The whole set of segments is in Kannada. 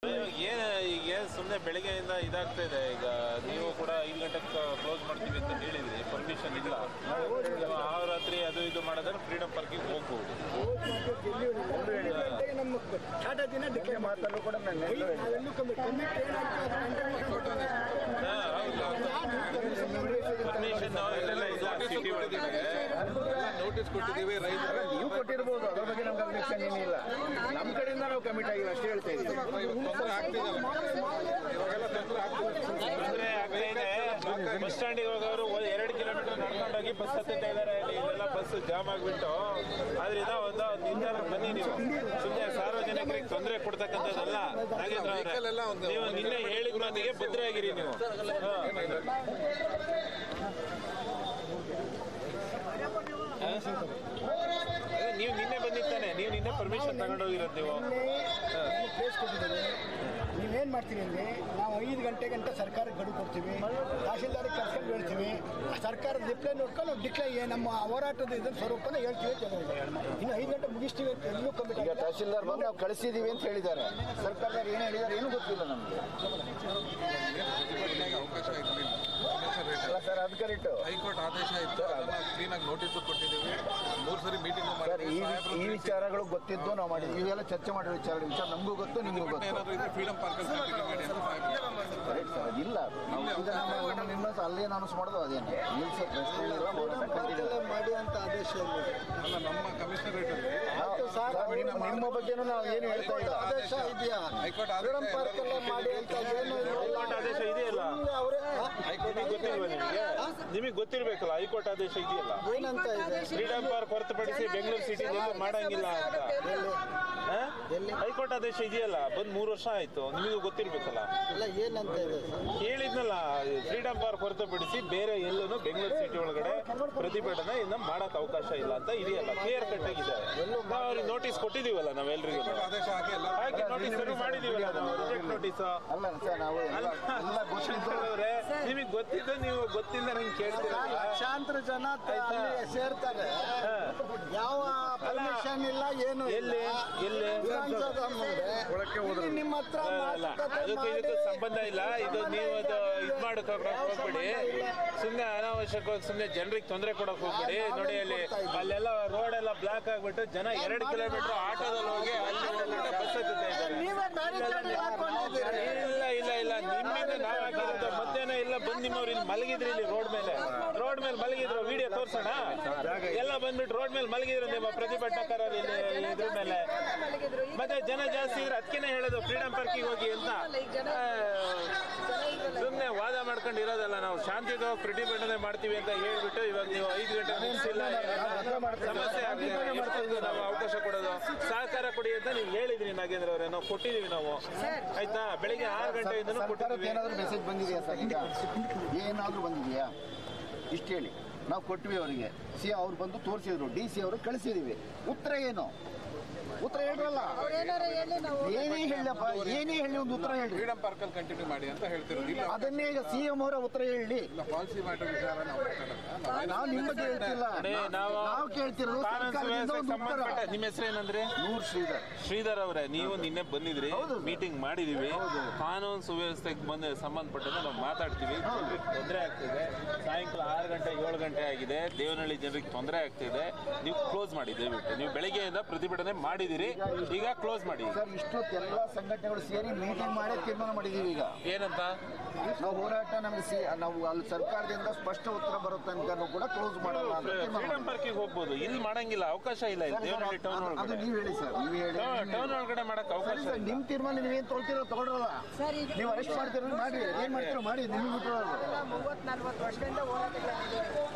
ಏನು ಈಗ ಸುಮ್ಮನೆ ಬೆಳಿಗ್ಗೆಯಿಂದ ಇದಾಗ್ತಾ ಇದೆ. ಈಗ ನೀವು ಕೂಡ 5 ಗಂಟೆಗೆ ಕ್ಲೋಸ್ ಮಾಡ್ತೀವಿ ಅಂತ ಹೇಳಿದ್ರಿ, ಪರ್ಮಿಷನ್ ಇಲ್ಲ. ಆ ರಾತ್ರಿ ಅದು ಇದು ಮಾಡಿದ್ರೆ ಫ್ರೀಡಮ್ ಪಾರ್ಕಿಗೆ ಹೋಗ್ಬೋದು. ಪರ್ಮಿಷನ್ ಇಲ್ಲೆಲ್ಲ ಇಲ್ಲ. ಸಿಟಿ ಒಳಗೆ ನೋಟಿಸ್ ಕೊಟ್ಟಿದ್ದೀವಿ. ರೈತರು ನೀವು ಕೊಟ್ಟಿರ್ಬೋದು, ಅದ್ರ ಬಗ್ಗೆ ನಮ್ಗೆ ಅಬ್ಜೆಕ್ಷನ್ ಏನಿಲ್ಲ. ನಮ್ಮ ಕಡೆಯಿಂದ ನಾವು ಕಮಿಟ್ ಆಗಿಲ್ಲ ಅಷ್ಟೇ ಹೇಳ್ತಾ ಇದ್ದೀವಿ. ತೊಂದರೆ ಆಗ್ತಿದೆ, ಬಸ್ ಸ್ಟ್ಯಾಂಡಿಗೆ ಹೋಗೋರು 2 ಕಿಲೋಮೀಟರ್ ನಡ್ಕೊಂಡೋಗಿ ಬಸ್ ಹತ್ತುತ್ತಾ ಇದ್ದಾರೆ. ಇಲ್ಲೆಲ್ಲ ಬಸ್ ಜಾಮ್ ಆಗಿಬಿಟ್ಟು ಆದ್ರಿಂದ ಒಂದು ನಿರ್ಧಾರ ಬನ್ನಿ. ನೀವು ಸುಮ್ಮನೆ ಸಾರ್ವಜನಿಕರಿಗೆ ತೊಂದರೆ ಕೊಡ್ತಕ್ಕಂಥದ್ದಲ್ಲ. ನಾಗೇಂದ್ರ ಅವರೇ, ನೀವು ನಿನ್ನೆ ಹೇಳಿದ ಮಾತಿಗೆ ಭದ್ರಾಗಿರಿ. ನೀವು ನೀವು ನಿನ್ನೆ ಬಂದಿತ್ತಾನೆ, ನೀವು ನಿನ್ನೆ ಪರ್ಮಿಷನ್ ತಗೊಂಡೋಗಿರೋದು. ನೀವೇನು ಮಾಡ್ತೀವಿ ಅಂದರೆ ನಾವು 5 ಗಂಟೆಗಂಟ ಸರ್ಕಾರಕ್ಕೆ ಗಡುವು ಕೊಡ್ತೀವಿ, ತಹಶೀಲ್ದಾರಿಗೆ ಕರ್ಕೊಂಡು ಹೇಳ್ತೀವಿ. ಸರ್ಕಾರದ ರಿಪ್ಲೈ ನೋಡ್ಕೊಂಡು ನಾವು ಡಿಕ್ಲೈ ನಮ್ಮ ಹೋರಾಟದ ಇದನ್ನು ಸ್ವರೂಪನ ಹೇಳ್ತೀವಿ ಅಂತ ಇನ್ನು 5 ಗಂಟೆ ಮುಗಿಸ್ತೀವಿ ಅಂತ ಎಲ್ಲೂ ಕಮಿಟಿ. ಈಗ ತಹಶೀಲ್ದಾರ್ ಬಂದು ನಾವು ಕಳಿಸಿದ್ದೀವಿ ಅಂತ ಹೇಳಿದ್ದಾರೆ. ಸರ್ಕಾರದವ್ರು ಏನು ಹೇಳಿದ್ದಾರೆ ಏನೂ ಗೊತ್ತಿಲ್ಲ ನಮಗೆ. ಅವಕಾಶ ಇರಲಿಲ್ಲ ಸರ್, ಅದು ಕರೆಕ್ಟು. ಹೈಕೋರ್ಟ್ ಆದೇಶ ಇತ್ತು, ಅದನ್ನು ಕ್ಲೀನಾಗಿ ನೋಟಿಸ್ ಕೊಟ್ಟಿದ್ದೀವಿ. 3 ಸರಿ ಮೀಟಿಂಗ್ ಈ ವಿಚಾರಗಳು ಗೊತ್ತಿದ್ದು ನಾವು ಮಾಡಿದ್ವಿ. ಇವೆಲ್ಲ ಚರ್ಚೆ ಮಾಡಿರೋ ವಿಚಾರ ನಮಗೂ ಗೊತ್ತು, ನಿಮಗೂ ಗೊತ್ತು. ಏನಾದರೂ ಇದ್ರೆ ಫ್ರೀಡಮ್ ಪಾರ್ಕ್ ಕರೆಕ್ಟ್ ಸರ್, ಅದಿಲ್ಲ. ನಿಮ್ಮ ಅಲ್ಲೇನು ಅನೌನ್ಸ್ ಮಾಡೋದು ಅದೇನು ನಿಲ್ಸೋ ಪ್ರಶ್ನೆ ಮಾಡಿ ಅಂತ ಆದೇಶ ಅಲ್ಲ. ನಮ್ಮ ಕಮಿಷನರೇಟ್ ನಿಮ್ಮ ಬಗ್ಗೆನೂ ನಾವು ಏನು ಹೇಳ್ತಾ ಇಲ್ಲ. ಆದೇಶ ಇದೆಯಾ? ಹೈಕೋರ್ಟ್ ಫ್ರೀಡಮ್ ಪಾರ್ಕ್ ಎಲ್ಲ ಮಾಡಿ ಅಂತ ಹೈಕೋರ್ಟ್ ಆದೇಶ ಇದೆಯಲ್ಲ, ನಿಮಗೆ ಗೊತ್ತಿರ್ಬೇಕಲ್ಲ. ಹೈಕೋರ್ಟ್ ಆದೇಶ ಇದೆಯಲ್ಲ, ಏನಂತ ಇದೆ? ಫ್ರೀಡಮ್ ಪಾರ್ಕ್ ಹೊರತುಪಡಿಸಿ ಬೆಂಗಳೂರು ಸಿಟಿಯಲ್ಲಿ ಮಾಡಂಗಿಲ್ಲ ಅಂತ ಹೈಕೋರ್ಟ್ ಆದೇಶ ಇದೆಯಲ್ಲ. ಬಂದು 3 ವರ್ಷ ಆಯ್ತು, ನಿಮಗೂ ಗೊತ್ತಿರ್ಬೇಕಲ್ಲ. ಇಲ್ಲ, ಏನಂತ ಇದೆ ಹೇಳಿದ್ನಲ್ಲ, ಫ್ರೀಡಮ್ ಪಾರ್ಕ್ ಹೊರತುಪಡಿಸಿ ಬೇರೆ ಎಲ್ಲೂ ಬೆಂಗಳೂರು ಸಿಟಿ ಒಳಗಡೆ ಪ್ರತಿಭಟನೆ ಇನ್ನು ಮಾಡಕ್ ಅವಕಾಶ ಇಲ್ಲ ಅಂತ ಇದೆಯಲ್ಲ. ಕ್ಲಿಯರ್ ಕಟ್ ಆಗಿದೆ. ನಾವು ಅವ್ರಿಗೆ ನೋಟಿಸ್ ಕೊಟ್ಟಿದೀವಲ್ಲ, ನಾವೆಲ್ಲರಿಗೂ ಆದೇಶ ಹಾಕಿ ಎಲ್ಲ ಹಾಕಿ ನೋಟಿಸ್ ಮಾಡಿದೀವಲ್ಲ. ನಾವು ರಿಜೆಕ್ಟ್ ನೋಟಿಸ್ ಅಲ್ಲ ಸರ್, ನಾವು ಅವ್ರೆ, ನಿಮಗೆ ಗೊತ್ತಿದ್ದು ನೀವು ಗೊತ್ತಿಲ್ಲ ನಂಗೆ ಕೇಳ್ತೀರಾ? ಲಕ್ಷಾಂತರ ಜನ ಸೇರ್ತಾರೆ, ಯಾವ ಪರ್ಮಿಷನ್ ಇಲ್ಲ, ಏನು ಎಲ್ಲಿ ನಿಮ್ಮ ಹತ್ರ ಅದಕ್ಕೂ ಇದಕ್ಕೂ ಸಂಬಂಧ ಇಲ್ಲ. ಇದು ನೀವು ಇದು ಮಾಡಕ್ ಹೋಗ್ಬೇಡಿ. ಸುಮ್ಮನೆ ಅನಾವಶ್ಯಕವಾಗಿ ಸುಮ್ಮನೆ ಜನರಿಗೆ ತೊಂದರೆ ಕೊಡಕ್ ಹೋಗ್ಬೇಡಿ. ನೋಡಿ, ಅಲ್ಲೆಲ್ಲ ರೋಡ್ ಎಲ್ಲ ಬ್ಲಾಕ್ ಆಗ್ಬಿಟ್ಟು ಜನ 2 ಕಿಲೋಮೀಟರ್ ಆಟೋದಲ್ಲಿ ಹೋಗಿ ಅಲ್ಲಿ ಬಸ್ ಹತ್ತುತ್ತಾ ಇದ್ದಾರೆ. ಇಲ್ಲ ನಿಮ್ಮಿಂದ ನಾವು ಹಾಕಿರೋದು ಮಧ್ಯಾಹ್ನ ಇಲ್ಲ. ಬಂದು ನಿಮ್ಮವ್ರು ಇಲ್ಲಿ ಮಲಗಿದ್ರಿ, ಇಲ್ಲಿ ರೋಡ್ ಮೇಲೆ ಮಲಗಿದ್ರು. ವಿಡಿಯೋ ತೋರ್ಸೋಣ. ಎಲ್ಲ ಬಂದ್ಬಿಟ್ಟು ರೋಡ್ ಮೇಲೆ ಮಲಗಿದ್ರು ನಿಮ್ಮ ಪ್ರತಿಭಟನಾಕಾರರು ಇದ್ರ ಮೇಲೆ. ಮತ್ತೆ ಜನ ಜಾಸ್ತಿ ಇದ್ರೆ ಅದಕ್ಕೇನೆ ಹೇಳೋದು ಫ್ರೀಡಮ್ ಪಾರ್ಕಿಗೆ ಹೋಗಿ ಅಂತ. ಸುಮ್ಮನೆ ವಾದ ಮಾಡ್ಕೊಂಡು ಇರೋದಲ್ಲ. ನಾವು ಶಾಂತಿಯುತವಾಗಿ ಪ್ರತಿಭಟನೆ ಮಾಡ್ತೀವಿ ಅಂತ ಹೇಳ್ಬಿಟ್ಟು ಇವಾಗ ನೀವು 5 ಗಂಟೆ ಮುಗಿಸಿಲ್ಲ, ಸಮಸ್ಯೆ ಆಗಿದೆ. ನಾವು ಅವಕಾಶ ಕೊಡೋದು ಸಹಕಾರ ಕೊಡಿ ಅಂತ ನೀವು ಹೇಳಿದ್ರಿ ನಾಗೇಂದ್ರ ಅವರೇ. ನಾವು ಕೊಟ್ಟಿದೀವಿ ನಾವು, ಆಯ್ತಾ? ಬೆಳಿಗ್ಗೆ 6 ಗಂಟೆಯಿಂದ ಕೊಟ್ಟಿದ್ದೀವಿ. ಏನಾದರೂ ಮೆಸೇಜ್ ಬಂದಿದೆಯಾ ಸರ್? ಈಗ ಏನಾದರೂ ಬಂದಿದೆಯಾ ಇಷ್ಟು ಹೇಳಿ. ನಾವು ಕೊಟ್ವಿ ಅವರಿಗೆ. ಅವ್ರು ಬಂದು ತೋರಿಸಿದ್ರು, DC ಅವರು ಕಳಿಸಿದೀವಿ. ಉತ್ತರ ಏನು? ಉತ್ತರ ಹೇಳ್ರಲ್ಲ. ಏನೇ ಹೇಳಪ್ಪ, ಏನೇ ಹೇಳಿ ಒಂದು ಉತ್ತರ ಹೇಳಿ. ಫ್ರೀಡಮ್ ಪಾರ್ಕ್ ಅಲ್ಲಿ ಕಂಟಿನ್ಯೂ ಮಾಡಿ ಅಂತ ಹೇಳ್ತಿರೋದು. ಇಲ್ಲ, ಅದನ್ನೇ ಈಗ CM ಅವರ ಉತ್ತರ ಹೇಳಿ. ಪಾಲಿಸಿ ಮ್ಯಾಟರ್ ವಿಚಾರ ನಾವು ನಿಮ್ಮ ಬಗ್ಗೆ ಹೇಳ್ತಿಲ್ಲ, ನಾವು ಕೇಳ್ತಿರೋದು ಸರ್ಕಾರದಿಂದ ಒಂದು ಉತ್ತರ. ನಿಮ್ಮ ಹೆಸರು ಏನಂದ್ರೆ? ಶ್ರೀಧರ್ ಅವರೇ, ನೀವು ನಿನ್ನೆ ಬಂದಿದ್ರಿ, ಮೀಟಿಂಗ್ ಮಾಡಿದೀವಿ. ಕಾನೂನು ಸುವ್ಯವಸ್ಥೆಗೆ ಸಂಬಂಧಪಟ್ಟಂತೆ ನಾವು ಮಾತಾಡ್ತೀವಿ. ತೊಂದರೆ ಆಗ್ತಿದೆ. ಸಾಯಂಕಾಲ 6 ಗಂಟೆ 7 ಗಂಟೆ ಆಗಿದೆ. ದೇವನಹಳ್ಳಿ ಜನರಿಗೆ ತೊಂದರೆ ಆಗ್ತಿದೆ. ನೀವು ಕ್ಲೋಸ್ ಮಾಡಿ ದಯವಿಟ್ಟು. ನೀವು ಬೆಳಗ್ಗೆಯಿಂದ ಪ್ರತಿಭಟನೆ ಮಾಡಿದಿರಿ, ಈಗ ಕ್ಲೋಸ್ ಮಾಡಿ. ಸರ್, ಇಷ್ಟೊತ್ತು ಎಲ್ಲ ಸಂಘಟನೆಗಳು ಸೇರಿ ಮೀಟಿಂಗ್ ಮಾಡಿ ತೀರ್ಮಾನ ಮಾಡಿದೀವಿ. ಈಗ ಏನಂತ ನಾವು ಹೋರಾಟ ನಮಗೆ ನಾವು ಅಲ್ಲಿ ಸರ್ಕಾರದಿಂದ ಸ್ಪಷ್ಟ ಉತ್ತರ ಬರೋ ತನಕ ಕೂಡ ಕ್ಲೋಸ್ ಮಾಡಲ್ಲ. ಫ್ರೀಡಮ್ ಪಾರ್ಕಿಗೆ ಹೋಗ್ಬೋದು, ಇಲ್ಲಿ ಮಾಡಂಗಿಲ್ಲ, ಅವಕಾಶ ಇಲ್ಲ. ಇಲ್ಲಿ ದೇವನಹಳ್ಳಿ ಟೌನ್ ಒಳಗಡೆ ನೀವು ಹೇಳಿ ಸರ್, ನೀವು ಹೇಳಿ. ಟೌನ್ ಒಳಗಡೆ ಮಾಡಕ್ ಅವಕಾಶ ಇಲ್ಲ. ನಿಮ್ ತೀರ್ಮಾನ ನೀವೇನ್ ತೊಗೊಳ್ತಿರೋ ತಗೊಳ್ರಲ್ಲ. ನೀವು ಅರೆಸ್ಟ್ ಮಾಡ್ತಿರೋ ಮಾಡಿ, ಏನ್ ಮಾಡ್ತಿರೋ ಮಾಡಿ. ನಿಮ್ಗೆ ಬಿಟ್ಟಿರೋದು 30-40 ವರ್ಷದಿಂದ ಹೋರಾಟಗಳಿದೆ.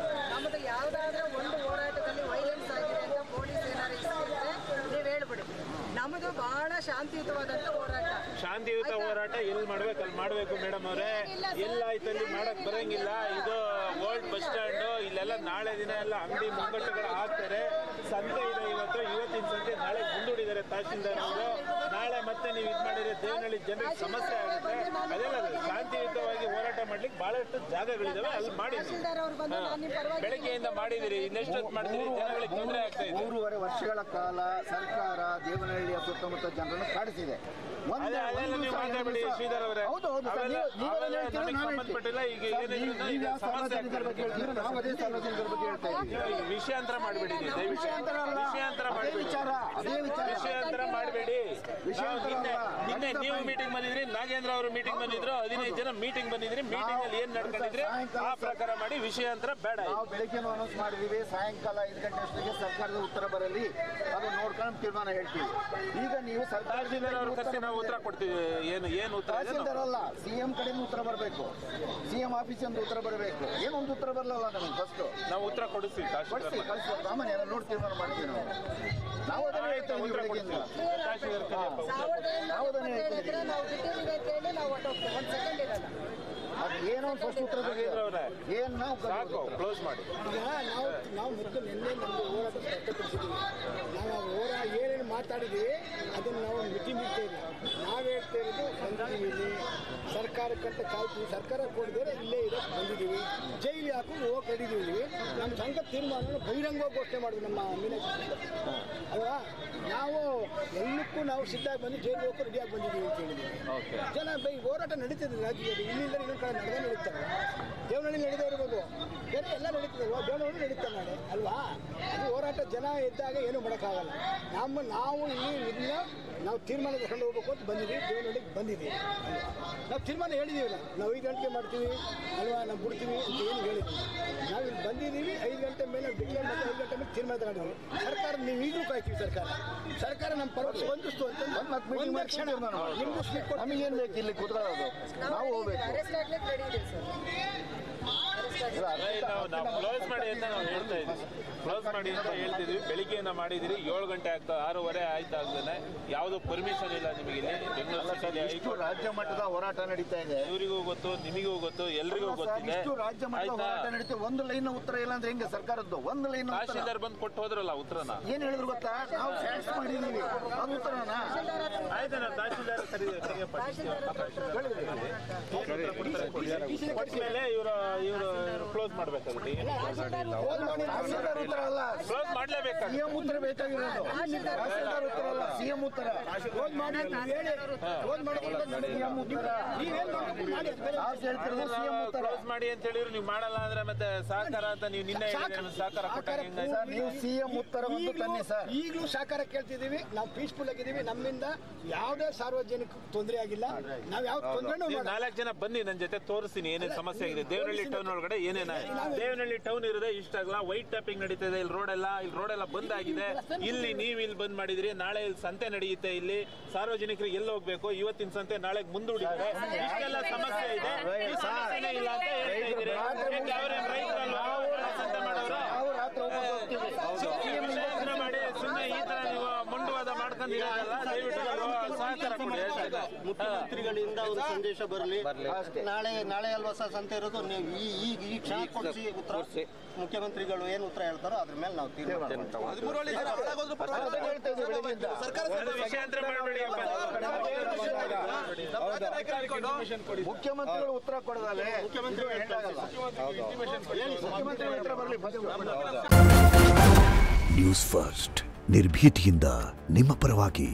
ನಮ್ಮದು ಯಾವುದಾದ್ರೂ ಒಂದು ಹೋರಾಟದಲ್ಲಿ ವೈಲೆನ್ಸ್ ಆಗಿದೆ ಅಂತ ಪೊಲೀಸ್ ಏನಾದ್ರು ನೀವು ಹೇಳ್ಬಿಡಿ. ನಮ್ಮದು ಬಹಳ ಶಾಂತಿಯುತವಾದಂತ ಹೋರಾಟ. ಶಾಂತಿಯುತ ಹೋರಾಟ ಎಲ್ಲಿ ಮಾಡ್ಬೇಕು ಅಲ್ಲಿ ಮಾಡ್ಬೇಕು ಮೇಡಮ್ ಅವರೇ. ಎಲ್ಲಾಯ್ತು ಅಲ್ಲಿ ಮಾಡಕ್ ಬರಂಗಿಲ್ಲ. ಇದು ಓಲ್ಡ್ ಬಸ್ ಸ್ಟ್ಯಾಂಡ್, ಇಲ್ಲೆಲ್ಲ ನಾಳೆ ದಿನ ಎಲ್ಲ ಅಂಗಡಿ ಮುಂಗಟ್ಟುಗಳು ಹಾಕ್ತಾರೆ. ಸಂತೆ ಇದೆ ಇವತ್ತು. ಆಗಿತ್ತು, ಇವತ್ತಿನ ಸಂತೆ ನಾಳೆ ಮುಂದೂಡಿದ್ದಾರೆ ತಹಶೀಲ್ದಾರ್ ಅವರು. ನಾಳೆ ಮತ್ತೆ ನೀವು ಇದು ಮಾಡಿದ್ರೆ ದೇವನಹಳ್ಳಿ ಜನರಿಗೆ ಸಮಸ್ಯೆ ಆಗುತ್ತೆ. ಅದೆಲ್ಲ ಶಾಂತಿಯುತವಾಗಿ ಹೋರಾಟ ಮಾಡ್ಲಿಕ್ಕೆ ಬಹಳಷ್ಟು ಜಾಗಗಳಿದಾವೆ, ಅಲ್ಲಿ ಮಾಡಿ. ಬೆಳಗ್ಗೆಯಿಂದ ಮಾಡಿದಿರಿ, ಇನ್ನೆಷ್ಟೊತ್ತು ಮಾಡ್ತೀರಿ? ಜನಗಳಿಗೆ ತೊಂದರೆ ಆಗ್ತಾ ಇದೆ. 3.5 ವರ್ಷಗಳ ಕಾಲ ಸರ್ಕಾರ ದೇವನಹಳ್ಳಿಯ ಸುತ್ತಮುತ್ತ ಜನರನ್ನು ಕಾಡಿಸಿದೆ. ಶ್ರೀಧರ್ ಅವರೇ, ಸಂಬಂಧಪಟ್ಟಿಲ್ಲ. ಈಗ ಸಾರ್ವಜನಿಕರ ಬಗ್ಗೆ ಹೇಳ್ತೀವಿ, ನಾವು ಅದೇ ಸಾರ್ವಜನಿಕರ ಬಗ್ಗೆ ಹೇಳ್ತಾ ಇದ್ದೀವಿ. ವಿಷಯಾಂತರ ಮಾಡಬೇಡಿ, ವಿಷಯಾಂತರ ಮಾಡಬೇಡಿ. ನಿನ್ನೆ ನೀವು ಮೀಟಿಂಗ್ ಬಂದಿದ್ರಿ, ನಾಗೇಂದ್ರ ಅವರು ಮೀಟಿಂಗ್ ಬಂದಿದ್ರು, 15 ಜನ ಮೀಟಿಂಗ್ ಬಂದಿದ್ರಿ. ಮೀಟಿಂಗ್ ಅಲ್ಲಿ ಏನ್ ನಡ್ಕೊಂಡಿದ್ರಿ ಆ ಪ್ರಕಾರ ಮಾಡಿ, ವಿಷಯಾಂತರ ಬೇಡ. ನಾವು ಬೆಳಗ್ಗೆ ಅನೌನ್ಸ್ ಮಾಡಿದೀವಿ, ಸಾಯಂಕಾಲ 5 ಗಂಟೆ ಅಷ್ಟೊತ್ತಿಗೆ ಸರ್ಕಾರದ ಉತ್ತರ ಬರಲಿ, ಅದನ್ನ ನೋಡ್ಕೊಂಡು ತೀರ್ಮಾನ ಹೇಳ್ತೀವಿ. ಈಗ ನೀವು ತಹಶೀಲ್ದಾರ್ ಅವ್ರ ಕರೆಸಿ ನಾವು ಉತ್ತರ ಕೊಡ್ತೀವಿ. ಏನು ಉತ್ತರ? ತಹಶೀಲ್ದಾರ್ ಅಲ್ಲ, ಸಿಎಂ ಕಡೆಯಿಂದ ಉತ್ತರ ಬರಬೇಕು, ಸಿಎಂ ಆಫೀಸಿಂದ ಉತ್ತರ ಬರಬೇಕು. ಏನೊಂದು ಉತ್ತರ ಬರಲ್ಲ ನಮಗೆ. ಫಸ್ಟ್ ನಾವು ಉತ್ತರ ಕೊಡಿಸ್ತೀವಿ, ಸಾಮಾನ್ಯ ಎಲ್ಲ ನೋಡಿ ತೀರ್ಮಾನ ಮಾಡ್ತೀವಿ. ನಾವು ಅದನ್ನ ಹೇಳ್ತಾ ಇದ್ದೀವಿ ಬೆಳಗ್ಗೆಯಿಂದ. ನಾವು ಅದನ್ನ ಹೇಳ್ತಾ ಇದ್ದೀವಿ. ಅದು ಏನೋ ಫಸ್ಟ್ ಉತ್ತರ ಏನು ನಾವು ಕ್ಲೋಸ್ ಮಾಡಿ. ಈಗ ನಾವು ಮೊದಲು ನಿನ್ನೆ ನಮ್ಮದು ಹೋರಾಟ ವ್ಯಕ್ತಪಡಿಸಿದ್ದೀವಿ. ನಾವು ಏನೇನು ಮಾತಾಡಿದ್ದೀವಿ ಅದನ್ನು ನಾವು ಮಿತಿ ಮೀರ್ತಾ ಇದ್ದೀವಿ. ನಾವು ಹೇಳ್ತಾ ಇರೋದು ಬಂದಿದ್ದೀವಿ, ಸರ್ಕಾರಕ್ಕಂತ ಕಾಯ್ತೀವಿ, ಸರ್ಕಾರ ಕೊಡಿದ್ರೆ ಇಲ್ಲೇ ಇರೋಕ್ಕೆ ಬಂದಿದ್ದೀವಿ, ಜೈಲಿಗೆ ಹಾಕೊಂಡು ಹೋಗಿ ಕಡಿದೀವಿ. ನಮ್ಮ ಸಂಘ ತೀರ್ಮಾನ ಬಹಿರಂಗವಾಗಿ ಘೋಷಣೆ ಮಾಡಿದ್ವಿ ನಮ್ಮ ಮೀನಾಕ್ಷಿ ಅಲ್ವಾ. ನಾವು ಎಲ್ಲಕ್ಕೂ ನಾವು ಸಿದ್ಧಾಗಿ ಬಂದು ಜೈಲಿಗೆ ಹೋಗಿ ರೆಡಿಯಾಗಿ ಬಂದಿದ್ದೀವಿ ಅಂತ ಹೇಳಿದ್ದೀವಿ. ಜನ ಹೋರಾಟ ನಡೀತಿದೆ ರಾಜ್ಯದಲ್ಲಿ, ಇಲ್ಲಿಂದ ಇನ್ನೊಂದು ಕಡೆ ನಡೆದೇ ನಡೀತಾರೆ. ದೇವನಹಳ್ಳಿ ನಡೀತಾ ಇರ್ಬೋದು, ಬೇರೆ ಎಲ್ಲ ನಡೀತದಲ್ವಾ, ದೇವನಹಳ್ಳಿ ನಡೀತಾರೆ ನಾಳೆ ಅಲ್ವಾ. ಅದು ಹೋರಾಟ ಜನ ಇದ್ದಾಗ ಏನೂ ಮಾಡೋಕ್ಕಾಗಲ್ಲ. ನಾವು ಇಲ್ಲಿ ನಾವು ತೀರ್ಮಾನ ತಗೊಂಡು ಹೋಗ್ಬೇಕು ಅಂತ ಬಂದಿದ್ದೀವಿ, ದೇವನಹಳ್ಳಿಗೆ ಬಂದಿದ್ದೀವಿ ಅಲ್ವಾ. ನಾವು ತೀರ್ಮಾನ ಹೇಳಿದ್ದೀವಲ್ಲ, ನಾವು 5 ಗಂಟೆಗೆ ಮಾಡ್ತೀವಿ ಅಲ್ವಾ, ನಾವು ಬಿಡ್ತೀವಿ ಅಂತ ಏನು ಹೇಳಿದ್ದೀವಿ. ನಾವು ಇಲ್ಲಿ ಬಂದಿದ್ದೀವಿ, 5 ಗಂಟೆ ಮೇಲೆ ಡಿಕ್ಲೇರ್ ಮಾಡಿ 5 ಗಂಟೆ ಮೇಲೆ ತೀರ್ಮಾನ ತಗೊಂಡಿದ್ದೀವಿ. ಸರ್ಕಾರ ನೀವು ಈಗಲೂ ಕಾಯ್ತೀವಿ, ಸರ್ಕಾರ ನಮ್ಮ ಪರವಾಗಿ ಸ್ಪಂದಿಸ್ತು ಅಂತ ಕ್ಷಣ ನಿಮಗೂ ಸ್ಲಿಪ್ ಕೊಟ್ಟು ನಮಗೇನು ಬೇಕು ಇಲ್ಲಿ ಕುತ್ಕೊಳ್ಳೋದು, ನಾವು ಹೋಗ್ಬೇಕು. ನಾವು ಕ್ಲೋಸ್ ಮಾಡಿ ಅಂತ ನಾವು ಹೇಳ್ತಾ ಇದ್ದೀವಿ, ಕ್ಲೋಸ್ ಮಾಡಿ ಅಂತ ಹೇಳ್ತಿದ್ವಿ. ಬೆಳಿಗ್ಗೆಯಿಂದ ಮಾಡಿದಿರಿ, 7 ಗಂಟೆ ಆಗ್ತಾ 6:15 ಆಯ್ತಾಗ್ದೇನೆ ಯಾವುದೋ ಪರ್ಮಿಷನ್ ಇಲ್ಲ ನಿಮಗೆ ಇಲ್ಲಿ ಬೆಂಗಳೂರು. ರಾಜ್ಯ ಮಟ್ಟದ ಹೋರಾಟ ನಡೀತಾ ಇದೆ, ಇವರಿಗೂ ಗೊತ್ತು, ನಿಮಗೂ ಗೊತ್ತು, ಎಲ್ರಿಗೂ ಗೊತ್ತಿದೆ. ರಾಜ್ಯ ಮಟ್ಟದ ಹೋರಾಟ ನಡೀತಾ, ಒಂದು ಲೈನ್ ಉತ್ತರ ಇಲ್ಲ ಅಂದ್ರೆ ಹೆಂಗೆ ಸರ್ಕಾರದ್ದು? ಒಂದು ಲೈನ್ ತಹಶೀಲ್ದಾರ್ ಬಂದು ಕೊಟ್ಟು ಹೋದ್ರಲ್ಲ ಉತ್ತರನ. ಏನ್ ಹೇಳಿದ್ರು ಗೊತ್ತಾ? ನಾವು ಫ್ಯಾಕ್ಸ್ ಮಾಡಿದೀವಿ, ಅದು ಉತ್ತರನ ಆಯ್ತಾ? ನಾವು ತಹಶೀಲ್ದಾರ್ ಕೊಟ್ಮೇಲೆ ಇವರು ಕ್ಲೋಸ್ ಮಾಡ್ಬೇಕಾಗುತ್ತೆ. ಕ್ಲೋಸ್ ಮಾಡ್ಲೇಬೇಕು. ಸಿಎಂ ಉತ್ತರ ಬೇಕಾಗಿರೋದು, ತಹಶೀಲ್ದಾರ್ ಉತ್ತರ ಅಲ್ಲ, ಸಿಎಂ ಉತ್ತರ. ಕ್ಲೋಸ್ ಮಾಡಿ ಅಂತ ಹೇಳಿದ್ರು, ನೀವು ಮಾಡಲ್ಲ ಅಂದ್ರೆ ಮತ್ತೆ ಸಹಕಾರ ಅಂತ ನೀವು ನಿನ್ನೆ ಸಹಕಾರ ನೀವು ಸಿಎಂ ಉತ್ತರ ಒಂದು ತನ್ನಿ ಸರ್. ಈಗಲೂ ಸಹಕಾರ ಕೇಳ್ತಿದ್ದೀವಿ, ನಾವು ಪೀಸ್ಫುಲ್ ಆಗಿದ್ದೀವಿ, ನಮ್ಮಿಂದ ಯಾವುದೇ ಸಾರ್ವಜನಿಕ ತೊಂದರೆ ಆಗಿಲ್ಲ. ನಾವು ಯಾವ ತೊಂದರೆ 4 ಜನ ಬನ್ನಿ ನನ್ನ ಜೊತೆ ತೋರಿಸ್ತೀನಿ ಏನೇನು ಸಮಸ್ಯೆ ಆಗಿದೆ ದೇವನಹಳ್ಳಿ ಟೌನ್ ಒಳಗಡೆ. ಏನೇನ ದೇವನಹಳ್ಳಿ ಟೌನ್ ಇರೋದೇ ಇಷ್ಟಾಗಲ್ಲ, ವೈಟ್ ಟ್ಯಾಪಿಂಗ್ ನಡೀತದೆ ಇಲ್ಲಿ, ರೋಡ್ ಎಲ್ಲ ಬಂದ್ ಆಗಿದೆ. ಇಲ್ಲಿ ನೀವು ಇಲ್ಲಿ ಬಂದ್ ಮಾಡಿದ್ರಿ, ನಾಳೆ ಇಲ್ಲಿ ಸಂತೆ ನಡೆಯುತ್ತೆ. ಇಲ್ಲಿ ಸಾರ್ವಜನಿಕರಿಗೆ ಎಲ್ಲಿ ಹೋಗ್ಬೇಕು, ಇವತ್ತಿನ ಸಂತೆ ನಾಳೆಗೆ ಮುಂದೂಡಿದ್ದಾರೆ. ಇಷ್ಟೆಲ್ಲ ಸಮಸ್ಯೆ ಇದೆ, ಈ ಸಮಸ್ಯೆನೇ ಇಲ್ಲ ಅಂತ ಹೇಳ್ತಾ ಇದ್ದೀರಿ. ಅವ್ರೇನು ರೈತರಲ್ವಾ ಸಂತೆ ಮಾಡೋರು? ಮಾಡಿ ಸುಮ್ಮನೆ ಈ ತರ ನೀವು ಮುಂದುವಾದ ಮಾಡ್ಕೊಂಡಿರೋದಲ್ಲ. ದಯವಿಟ್ಟು ಸಹಕಾರ ಕೊಡಿ. ಮುಖ್ಯಮಂತ್ರಿಗಳಿಂದ ಒಂದು ಸಂದೇಶ ಬರಲಿ. ನಾಳೆ ಅಲ್ವಾ ಸರ್ ಸಂತೆ ಇರೋದು, ನೀವು ಈ ಕ್ಷಣ ಕೊಡಿಸಿ ಉತ್ತರ. ಮುಖ್ಯಮಂತ್ರಿಗಳು ಏನು ಉತ್ತರ ಹೇಳ್ತಾರೋ ಅದ್ರ ಮೇಲೆ ನಾವು ಮುಖ್ಯಮಂತ್ರಿಗಳು ಉತ್ತರ ಕೊಡೋದಲ್ಲೇ ಮುಖ್ಯಮಂತ್ರಿಗಳ ಉತ್ತರ ಬರಲಿ. ನ್ಯೂಸ್ ಫಸ್ಟ್ ನಿರ್ಭೀತಿಯಿಂದ ನಿಮ್ಮ ಪರವಾಗಿ.